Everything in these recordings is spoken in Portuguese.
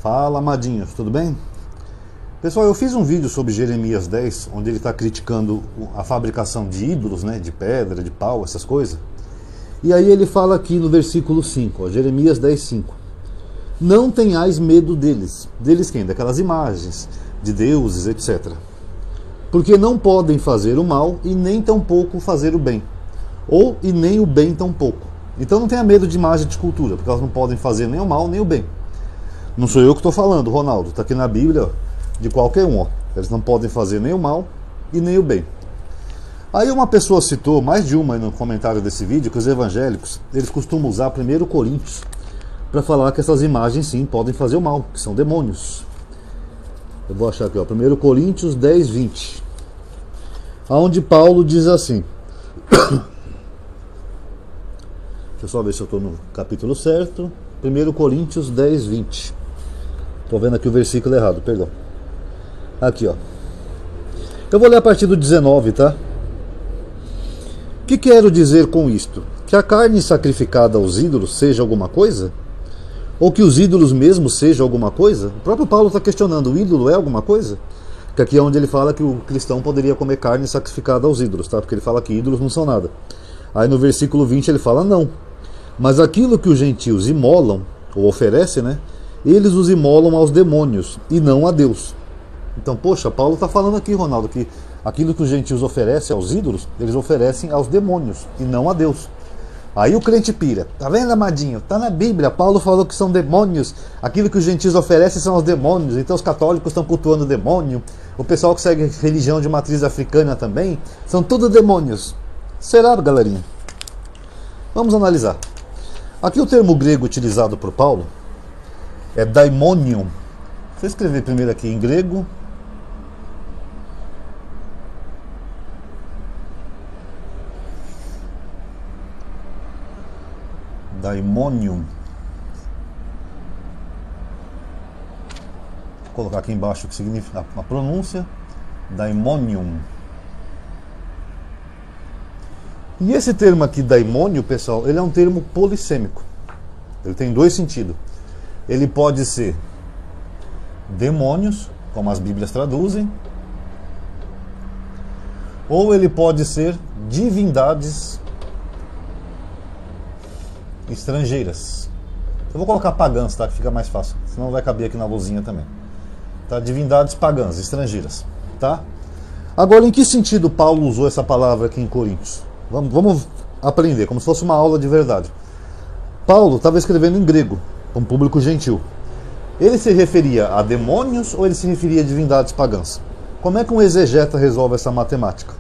Fala, amadinhos, tudo bem? Pessoal, eu fiz um vídeo sobre Jeremias 10, onde ele está criticando a fabricação de ídolos, né, de pedra, de pau, essas coisas. E aí ele fala aqui no versículo 5, ó, Jeremias 10, 5. Não tenhais medo deles. Deles quem? Daquelas imagens, de deuses, etc. Porque não podem fazer o mal e nem tampouco fazer o bem. Ou e nem o bem tampouco. Então não tenha medo de imagem de escultura, porque elas não podem fazer nem o mal nem o bem. Não sou eu que estou falando, Ronaldo, está aqui na Bíblia, ó, de qualquer um, ó. Eles não podem fazer nem o mal e nem o bem. Aí uma pessoa citou, mais de uma aí no comentário desse vídeo, que os evangélicos, eles costumam usar 1 Coríntios para falar que essas imagens sim podem fazer o mal, que são demônios. Eu vou achar aqui, ó, 1 Coríntios 10, 20. Onde Paulo diz assim. Deixa eu só ver se eu estou no capítulo certo. 1 Coríntios 10, 20. Estou vendo aqui o versículo errado, perdão. Aqui, ó. Eu vou ler a partir do 19, tá? O que quero dizer com isto? Que a carne sacrificada aos ídolos seja alguma coisa? Ou que os ídolos mesmos sejam alguma coisa? O próprio Paulo está questionando, o ídolo é alguma coisa? Que aqui é onde ele fala que o cristão poderia comer carne sacrificada aos ídolos, tá? Porque ele fala que ídolos não são nada. Aí no versículo 20 ele fala, não. Mas aquilo que os gentios imolam, ou oferecem, né? Eles os imolam aos demônios e não a Deus. Então, poxa, Paulo está falando aqui, Ronaldo, que aquilo que os gentios oferecem aos ídolos, eles oferecem aos demônios e não a Deus. Aí o crente pira. Tá vendo, amadinho? Tá na Bíblia. Paulo falou que são demônios. Aquilo que os gentios oferecem são os demônios. Então os católicos estão cultuando o demônio. O pessoal que segue religião de matriz africana também. São tudo demônios. Será, galerinha? Vamos analisar. Aqui o termo grego utilizado por Paulo é daimonium. Deixa eu escrever primeiro aqui em grego. Daimonium. Vou colocar aqui embaixo o que significa a pronúncia. Daimonium. E esse termo aqui, daimônio, pessoal, ele é um termo polissêmico. Ele tem dois sentidos. Ele pode ser demônios, como as Bíblias traduzem, ou ele pode ser divindades estrangeiras. Eu vou colocar pagãs, tá? Que fica mais fácil, senão vai caber aqui na luzinha também. Tá? Divindades pagãs, estrangeiras, tá? Agora, em que sentido Paulo usou essa palavra aqui em Coríntios? Vamos aprender, como se fosse uma aula de verdade. Paulo estava escrevendo em grego, para um público gentil. Ele se referia a demônios ou ele se referia a divindades pagãs? Como é que um exegeta resolve essa matemática?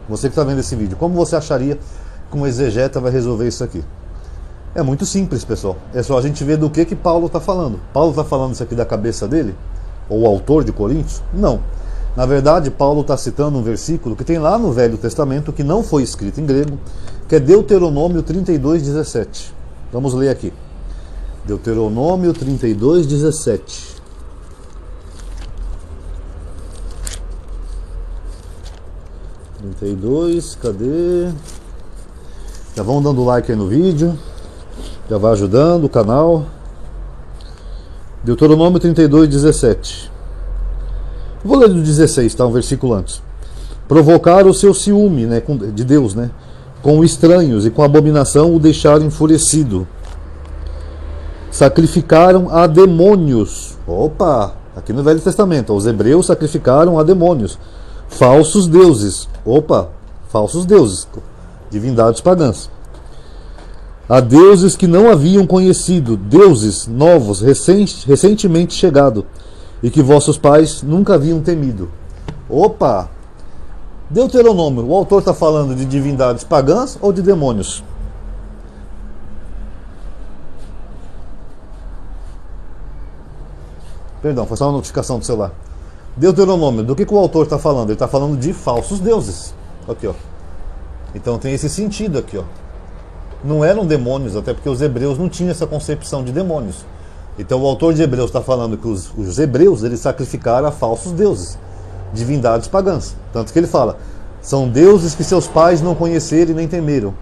Você que está vendo esse vídeo, como você acharia que um exegeta vai resolver isso aqui? É muito simples, pessoal. É só a gente ver do que Paulo está falando. Paulo está falando isso aqui da cabeça dele? Ou o autor de Coríntios? Não. Na verdade, Paulo está citando um versículo que tem lá no Velho Testamento, que não foi escrito em grego, que é Deuteronômio 32, 17. Vamos ler aqui. Deuteronômio 32, 17. Cadê? Já vão dando like aí no vídeo. Já vai ajudando o canal. Deuteronômio 32, 17. Vou ler do 16, tá? Um versículo antes. Provocar o seu ciúme, né, de Deus, né? Com estranhos e com abominação o deixaram enfurecido. Sacrificaram a demônios. Opa! Aqui no Velho Testamento, os hebreus sacrificaram a demônios. Falsos deuses. Opa! Falsos deuses. Divindades pagãs. A deuses que não haviam conhecido, deuses novos, recentemente chegado, e que vossos pais nunca haviam temido. Opa! Deuteronômio, o autor está falando de divindades pagãs ou de demônios? Perdão, foi só uma notificação do celular. Deuteronômio, do que o autor está falando? Ele está falando de falsos deuses. Aqui, ó. Então tem esse sentido aqui, ó. Não eram demônios, até porque os hebreus não tinham essa concepção de demônios. Então o autor de Hebreus está falando que os hebreus eles sacrificaram a falsos deuses, divindades pagãs. Tanto que ele fala, são deuses que seus pais não conheceram e nem temeram.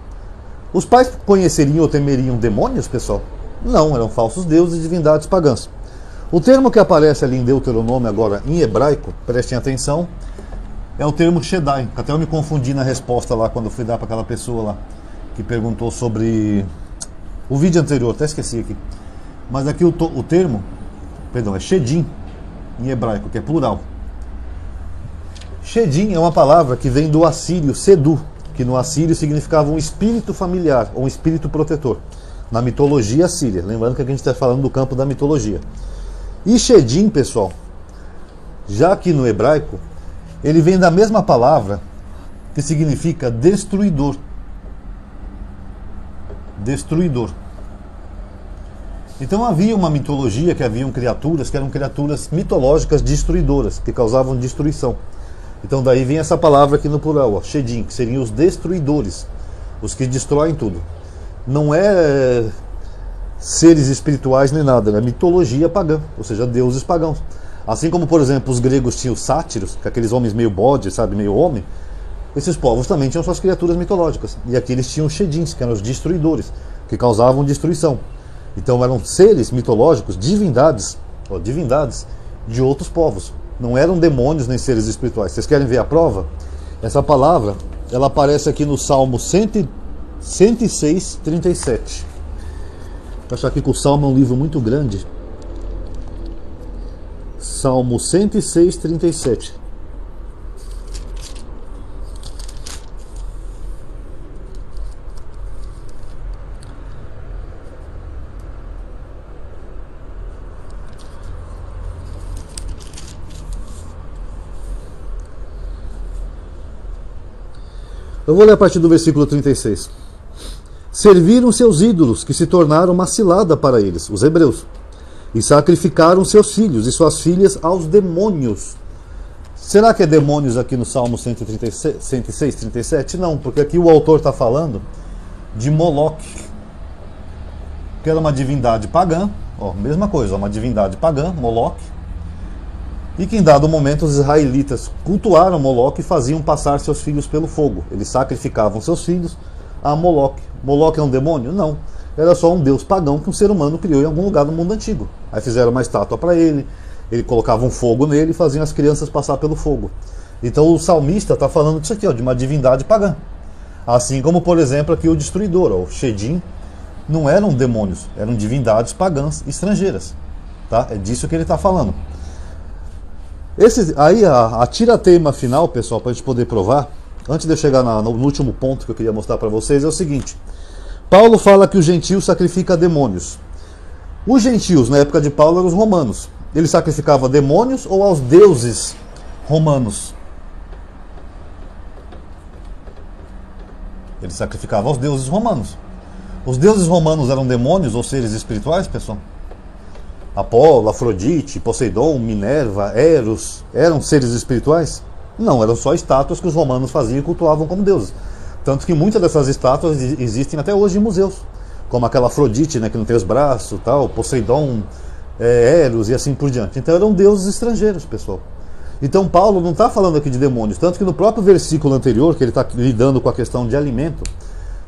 Os pais conheceriam ou temeriam demônios, pessoal? Não, eram falsos deuses e divindades pagãs. O termo que aparece ali em Deuteronômio agora em hebraico, prestem atenção, é o termo Shaddai. Até eu me confundi na resposta lá quando eu fui dar para aquela pessoa lá que perguntou sobre o vídeo anterior, até esqueci aqui. Mas aqui o termo, perdão, é Shedim em hebraico, que é plural. Shedim é uma palavra que vem do assírio Sedu, que no assírio significava um espírito familiar ou um espírito protetor, na mitologia assíria. Lembrando que aqui a gente está falando do campo da mitologia. E Shedim, pessoal, já que no hebraico, ele vem da mesma palavra que significa destruidor. Destruidor. Então havia uma mitologia que haviam criaturas que eram criaturas mitológicas destruidoras, que causavam destruição. Então daí vem essa palavra aqui no plural, ó, Shedim, que seriam os destruidores, os que destroem tudo. Não é seres espirituais nem nada, é mitologia pagã, ou seja, deuses pagãos. Assim como, por exemplo, os gregos tinham os sátiros, que aqueles homens meio bode, sabe, meio homem, esses povos também tinham suas criaturas mitológicas. E aqui eles tinham os Shedins, que eram os destruidores, que causavam destruição. Então eram seres mitológicos, divindades de outros povos. Não eram demônios nem seres espirituais. Vocês querem ver a prova? Essa palavra, ela aparece aqui no Salmo 106, 37. Vou achar aqui que o Salmo é um livro muito grande. Salmo 106, 37. Eu vou ler a partir do versículo 36. Serviram seus ídolos, que se tornaram uma cilada para eles, os hebreus, e sacrificaram seus filhos e suas filhas aos demônios. Será que é demônios aqui no Salmo 106, 37? Não, porque aqui o autor está falando de Moloque, que era uma divindade pagã, ó, mesma coisa, uma divindade pagã, Moloque, e que em dado momento os israelitas cultuaram Moloque e faziam passar seus filhos pelo fogo. Eles sacrificavam seus filhos a Moloque. Moloque é um demônio? Não. Era só um deus pagão que um ser humano criou em algum lugar no mundo antigo. Aí fizeram uma estátua para ele, ele colocava um fogo nele e faziam as crianças passar pelo fogo. Então o salmista está falando disso aqui, ó, de uma divindade pagã. Assim como, por exemplo, aqui o destruidor, ó, o Shedim, não eram demônios, eram divindades pagãs estrangeiras. Tá? É disso que ele está falando. Aí a tira-teima final, pessoal, para a gente poder provar, antes de eu chegar no último ponto que eu queria mostrar para vocês, é o seguinte. Paulo fala que o gentio sacrifica demônios. Os gentios, na época de Paulo, eram os romanos. Ele sacrificava demônios ou aos deuses romanos? Ele sacrificava aos deuses romanos. Os deuses romanos eram demônios ou seres espirituais, pessoal? Apolo, Afrodite, Poseidon, Minerva, Eros, eram seres espirituais? Não, eram só estátuas que os romanos faziam e cultuavam como deuses. Tanto que muitas dessas estátuas existem até hoje em museus, como aquela Afrodite, né, que não tem os braços, tal, Poseidon, Eros e assim por diante. Então eram deuses estrangeiros, pessoal. Então Paulo não está falando aqui de demônios, tanto que no próprio versículo anterior, que ele está lidando com a questão de alimento,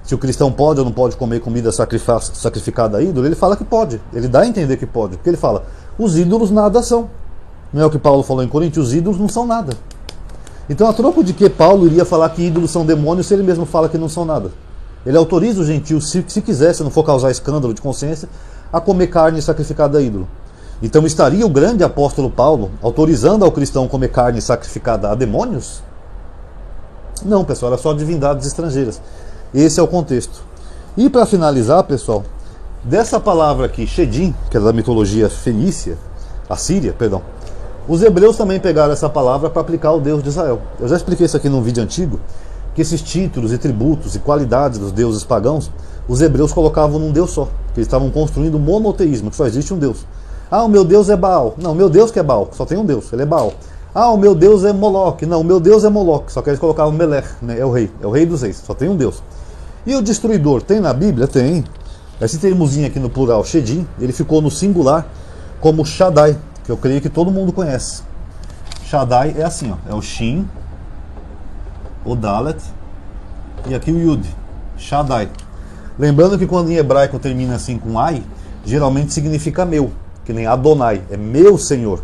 se o cristão pode ou não pode comer comida sacrificada a ídolo, ele fala que pode, ele dá a entender que pode, porque ele fala, os ídolos nada são. Não é o que Paulo falou em Coríntios, os ídolos não são nada. Então a troco de que Paulo iria falar que ídolos são demônios se ele mesmo fala que não são nada? Ele autoriza o gentio, se quiser, se não for causar escândalo de consciência, a comer carne sacrificada a ídolo. Então estaria o grande apóstolo Paulo autorizando ao cristão comer carne sacrificada a demônios? Não, pessoal, era só divindades estrangeiras. Esse é o contexto. E para finalizar, pessoal, dessa palavra aqui, Shedim, que é da mitologia fenícia, assíria, perdão, os hebreus também pegaram essa palavra para aplicar ao Deus de Israel. Eu já expliquei isso aqui num vídeo antigo, que esses títulos e tributos e qualidades dos deuses pagãos, os hebreus colocavam num Deus só, que eles estavam construindo um monoteísmo, que só existe um Deus. Ah, o meu Deus é Baal. Não, o meu Deus que é Baal, só tem um Deus, ele é Baal. Ah, o meu Deus é Moloque. Não, o meu Deus é Moloque, só que eles colocavam Melech, né? É o rei dos reis, só tem um Deus. E o destruidor, tem na Bíblia? Tem. Esse termozinho aqui no plural, Shedim, ele ficou no singular como Shaddai, que eu creio que todo mundo conhece. Shaddai é assim, ó, é o Shin, o Dalet e aqui o Yud, Shaddai. Lembrando que quando em hebraico termina assim com Ai, geralmente significa meu. que nem Adonai, é meu Senhor.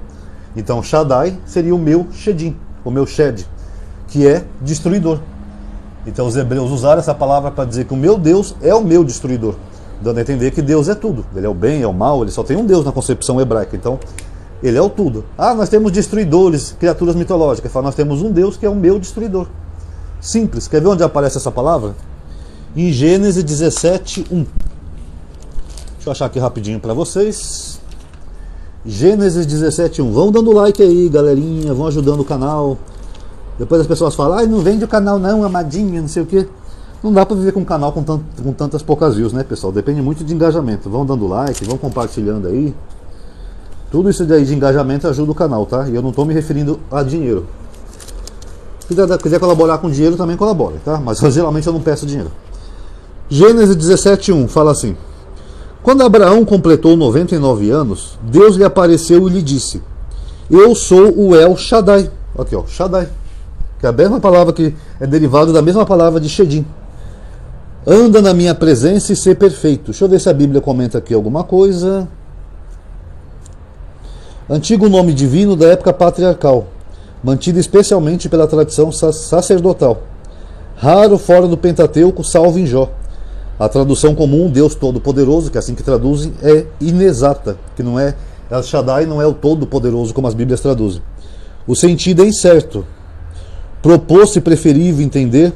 Então Shaddai seria o meu Shedim, o meu Shed, que é destruidor. Então os hebreus usaram essa palavra para dizer que o meu Deus é o meu destruidor, dando a entender que Deus é tudo. Ele é o bem, é o mal, ele só tem um Deus na concepção hebraica. Então ele é o tudo. Ah, nós temos destruidores, criaturas mitológicas. Nós temos um Deus que é o meu destruidor. Simples. Quer ver onde aparece essa palavra? Em Gênesis 17, 1. Deixa eu achar aqui rapidinho para vocês. Gênesis 17, 1. Vão dando like aí, galerinha. Vão ajudando o canal. Depois as pessoas falam, ah, não vende o canal não, amadinha, não sei o que. Não dá para viver com um canal com tantas poucas views, né, pessoal? Depende muito de engajamento. Vão dando like, vão compartilhando aí. Tudo isso daí de engajamento ajuda o canal, tá? E eu não estou me referindo a dinheiro. Se quiser colaborar com dinheiro, também colabore, tá? Mas geralmente eu não peço dinheiro. Gênesis 17, 1 fala assim: quando Abraão completou 99 anos, Deus lhe apareceu e lhe disse: eu sou o El Shaddai. Aqui, ó, Shaddai. Que é a mesma palavra que é derivada da mesma palavra de Shedim. Anda na minha presença e ser perfeito. Deixa eu ver se a Bíblia comenta aqui alguma coisa. Antigo nome divino da época patriarcal, mantido especialmente pela tradição sacerdotal. Raro fora do Pentateuco, salvo em Jó. A tradução comum, Deus Todo-Poderoso, que é assim que traduzem, é inexata, que não é El Shaddai, não é o Todo-Poderoso como as Bíblias traduzem. O sentido é incerto. Propôs-se preferível entender.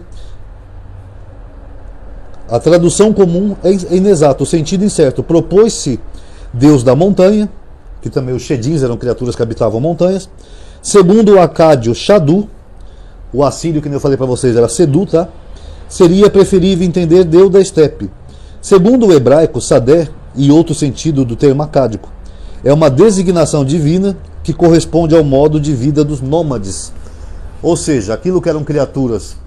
A tradução comum é inexata, o sentido incerto. Propôs-se Deus da montanha, que também os Shedins eram criaturas que habitavam montanhas. Segundo o acádio Shadu, o assírio que eu falei para vocês era Sedu, tá? Seria preferível entender Deus da estepe. Segundo o hebraico, Sadé, e outro sentido do termo acádico, é uma designação divina que corresponde ao modo de vida dos nômades. Ou seja, aquilo que eram criaturas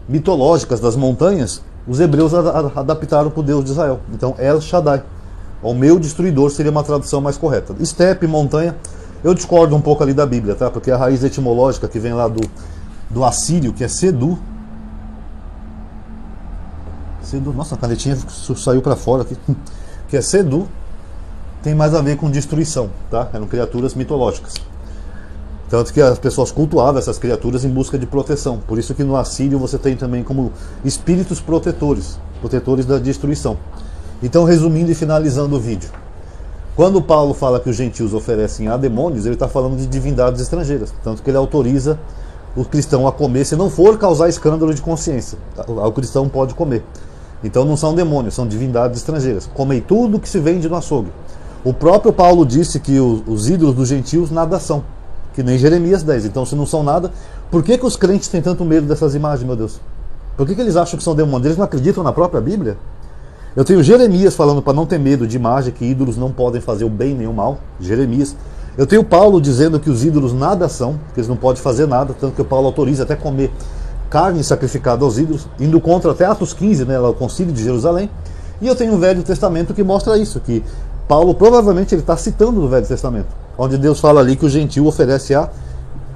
mitológicas das montanhas, os hebreus adaptaram para o Deus de Israel. Então, El Shaddai, o meu destruidor, seria uma tradução mais correta. Estepe, montanha, eu discordo um pouco ali da Bíblia, tá? Porque a raiz etimológica que vem lá do assírio, que é Sedu. Sedu, nossa, a canetinha saiu para fora aqui. Que é Sedu, tem mais a ver com destruição, tá? Eram criaturas mitológicas. Tanto que as pessoas cultuavam essas criaturas em busca de proteção. Por isso que no assírio você tem também como espíritos protetores, protetores da destruição. Então, resumindo e finalizando o vídeo. Quando Paulo fala que os gentios oferecem a demônios, ele está falando de divindades estrangeiras. Tanto que ele autoriza o cristão a comer, se não for causar escândalo de consciência. O cristão pode comer. Então não são demônios, são divindades estrangeiras. Comei tudo que se vende no açougue. O próprio Paulo disse que os ídolos dos gentios nada são. Que nem Jeremias 10. Então, se não são nada, por que os crentes têm tanto medo dessas imagens, meu Deus? Por que eles acham que são demônios? Eles não acreditam na própria Bíblia? Eu tenho Jeremias falando para não ter medo de imagem, que ídolos não podem fazer o bem nem o mal. Jeremias. Eu tenho Paulo dizendo que os ídolos nada são, que eles não podem fazer nada, tanto que o Paulo autoriza até comer carne sacrificada aos ídolos, indo contra até Atos 15, né, o concílio de Jerusalém. E eu tenho o Velho Testamento que mostra isso, que Paulo provavelmente ele está citando no Velho Testamento, onde Deus fala ali que o gentio oferece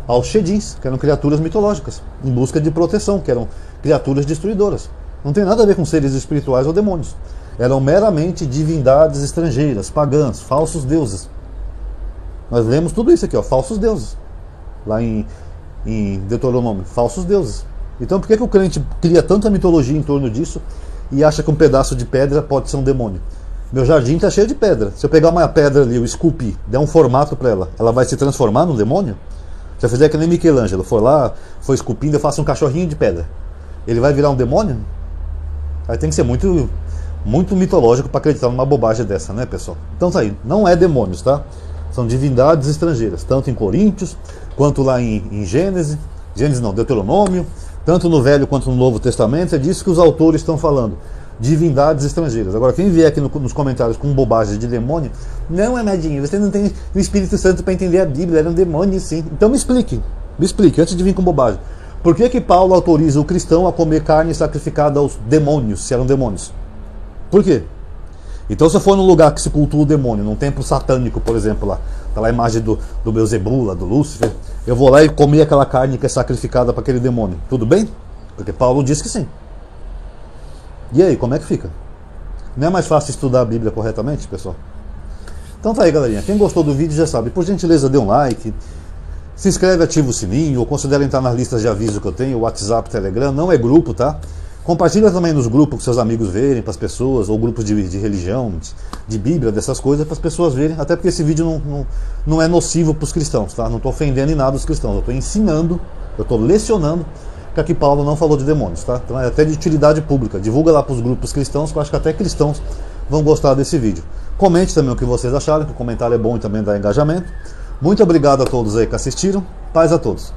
aos Shedins, que eram criaturas mitológicas, em busca de proteção, que eram criaturas destruidoras. Não tem nada a ver com seres espirituais ou demônios. Eram meramente divindades estrangeiras, pagãs, falsos deuses. Nós lemos tudo isso aqui, ó, falsos deuses. Lá em Deuteronômio, falsos deuses. Então por que o crente cria tanta mitologia em torno disso e acha que um pedaço de pedra pode ser um demônio? Meu jardim está cheio de pedra. Se eu pegar uma pedra ali, eu esculpir, der um formato para ela vai se transformar num demônio? Se eu fizer que nem Michelangelo, for lá, for esculpindo, eu faço um cachorrinho de pedra, ele vai virar um demônio? Aí tem que ser muito mitológico para acreditar numa bobagem dessa, né, pessoal? Então tá aí, não é demônios, tá? São divindades estrangeiras, tanto em Coríntios, quanto lá em Gênesis não, Deuteronômio, tanto no Velho quanto no Novo Testamento, é disso que os autores estão falando. Divindades estrangeiras. Agora, quem vier aqui nos comentários com bobagem de demônio, não, amadinho, você não tem o Espírito Santo para entender a Bíblia, era um demônio sim. Então me explique, antes de vir com bobagem. Por que Paulo autoriza o cristão a comer carne sacrificada aos demônios, se eram demônios? Por quê? Então, se eu for num lugar que se cultua o demônio, num templo satânico, por exemplo, lá, tá lá a imagem do Beelzebub, lá, do Lúcifer, eu vou lá e comer aquela carne que é sacrificada para aquele demônio. Tudo bem? Porque Paulo diz que sim. E aí, como é que fica? Não é mais fácil estudar a Bíblia corretamente, pessoal? Então tá aí, galerinha. Quem gostou do vídeo já sabe, por gentileza dê um like, se inscreve, ativa o sininho, ou considere entrar nas listas de aviso que eu tenho, WhatsApp, Telegram, não é grupo, tá? Compartilha também nos grupos que seus amigos verem, para as pessoas, ou grupos de religião, de Bíblia, dessas coisas, para as pessoas verem, até porque esse vídeo não é nocivo para os cristãos, tá? Não estou ofendendo em nada os cristãos, eu estou ensinando, eu estou lecionando que aqui Paulo não falou de demônios, tá? Então é até de utilidade pública, divulga lá para os grupos cristãos, que eu acho que até cristãos vão gostar desse vídeo. Comente também o que vocês acharam, que o comentário é bom e também dá engajamento. Muito obrigado a todos aí que assistiram, paz a todos.